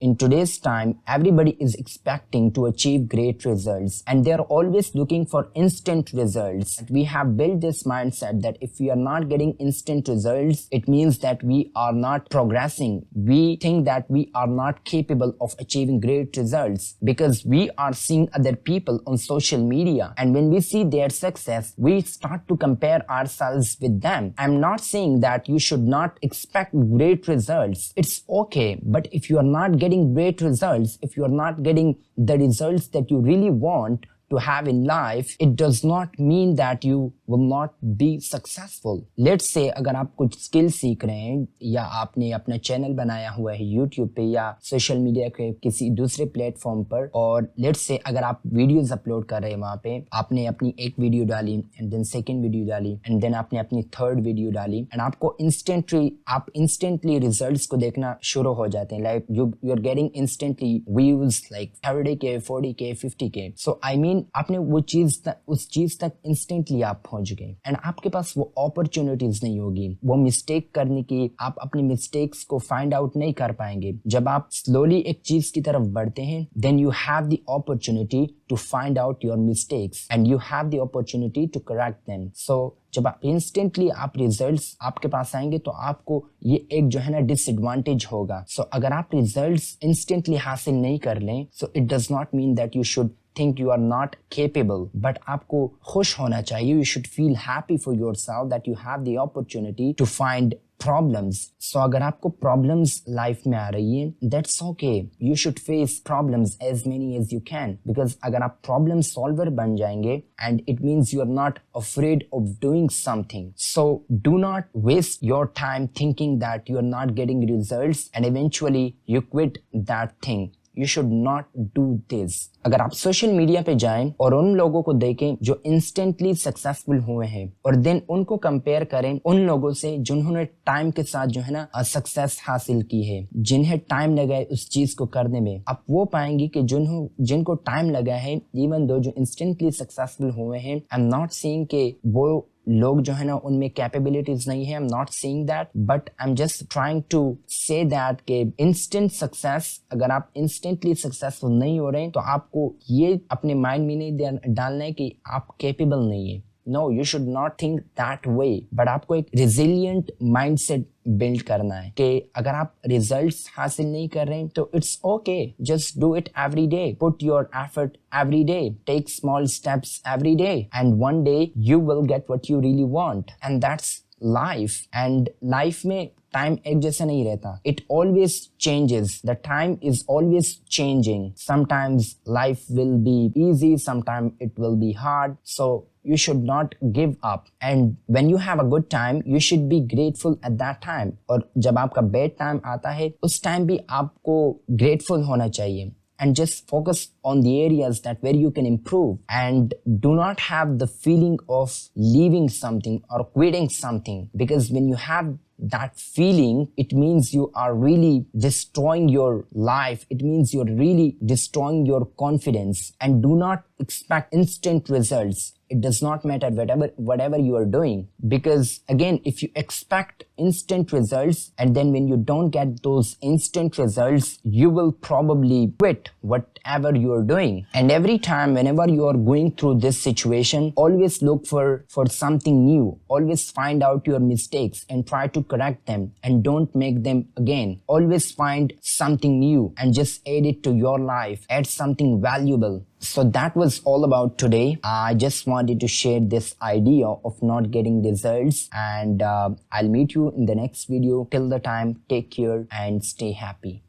In today's time, everybody is expecting to achieve great results and they're always looking for instant results. We have built this mindset that if we are not getting instant results, it means that we are not progressing. We think that we are not capable of achieving great results because we are seeing other people on social media, and when we see their success, we start to compare ourselves with them. I'm not saying that you should not expect great results. It's okay, but if you are not getting great results, if you are not getting the results that you really want to have in life, it does not mean that you will not be successful. Let's say अगर आप कुछ skill सीख रहे हैं या आपने अपना channel बनाया हुआ है YouTube पे या सोशल मीडिया के किसी दूसरे प्लेटफॉर्म पर, और लेट्स से अगर आप वीडियोस अपलोड कर रहे हैं वहाँ पे, आपने अपनी एक वीडियो डाली एंड देन सेकंड वीडियो डाली एंड देन आपने अपनी थर्ड वीडियो डाली एंड आपको इंस्टेंटली रिजल्ट्स को देखना शुरू हो जाते हैं. Like you are getting instantly views like 30K 40K 50K. So I mean आपने वो उस चीज तक इंस्टेंटली आप पहुंच गए एंड आपके पास वो अपॉर्चुनिटीज नहीं होगी वो मिस्टेक करने की. आप अपनी मिस्टेक्स को फाइंड आउट नहीं कर पाएंगे. जब आप स्लोली एक चीज की तरफ बढ़ते हैं, then you have the opportunity to find out your mistakes and you have the opportunity to correct them. So जब आप इंस्टेंटली आप रिजल्ट्स आपके पास आएंगे तो आपको ये एक जो है ना डिसएडवांटेज होगा. सो अगर आप रिजल्ट्स इंस्टेंटली हासिल नहीं कर लें, so it does not mean that you should think you are not capable, but आपको खुश होना चाहिए. You should feel happy for yourself that you have the opportunity to find problems. So अगर आपको problems life में आ रही है, that's okay. You should face problems as many as you can, because अगर आप problem solver बन जाएंगे, and it means you are not afraid of doing something. So do not waste your time thinking that you are not getting results and eventually you quit that thing. You should not do this. अगर आप social media पे जाएं और उन लोगों को देखें जो इंस्टेंटली सक्सेसफुल हुए हैं और देन उनको कंपेयर करें उन लोगों से जिन्होंने टाइम के साथ जो है ना सक्सेस हासिल की है, जिन्हें टाइम लगा है उस चीज को करने में, आप वो पाएंगे कि जिनको टाइम लगा है, इवन दो जो इंस्टेंटली सक्सेसफुल हुए हैं, आई एम नॉट सेइंग कि वो लोग जो है ना उनमें कैपेबिलिटीज नहीं है. I am not saying that, but I am just trying to say that के इंस्टेंट सक्सेस, अगर आप इंस्टेंटली सक्सेसफुल नहीं हो रहे हैं तो आपको ये अपने माइंड में नहीं डालना है कि आप कैपेबल नहीं है. No, you should not think that way. But आपको एक resilient mindset build करना है कि अगर आप results हासिल नहीं कर रहे हैं तो it's okay. Just do it every day. Put your effort every day. Take small steps every day. And one day you will get what you really want. And that's life. And life में time एक जैसा नहीं रहता. It always changes. The time is always changing. Sometimes life will be easy. Sometimes it will be hard. So you should not give up. And when you have a good time, you should be grateful at that time. और जब आपका bad time आता है, उस time भी आपको grateful होना चाहिए. And just focus on the areas that where you can improve, and do not have the feeling of leaving something or quitting something, because when you have that feeling, it means you are really destroying your life. It means you're really destroying your confidence. And do not expect instant results. It does not matter whatever you are doing, because again, if you expect instant results and then when you don't get those instant results, you will probably quit whatever you are doing. And every time whenever you are going through this situation, always look for something new. Always find out your mistakes and try to correct them, and don't make them again. Always find something new and just add it to your life. Add something valuable. So that was all about today. I just wanted to share this idea of not getting results, and I'll meet you in the next video. Till the time, take care and stay happy.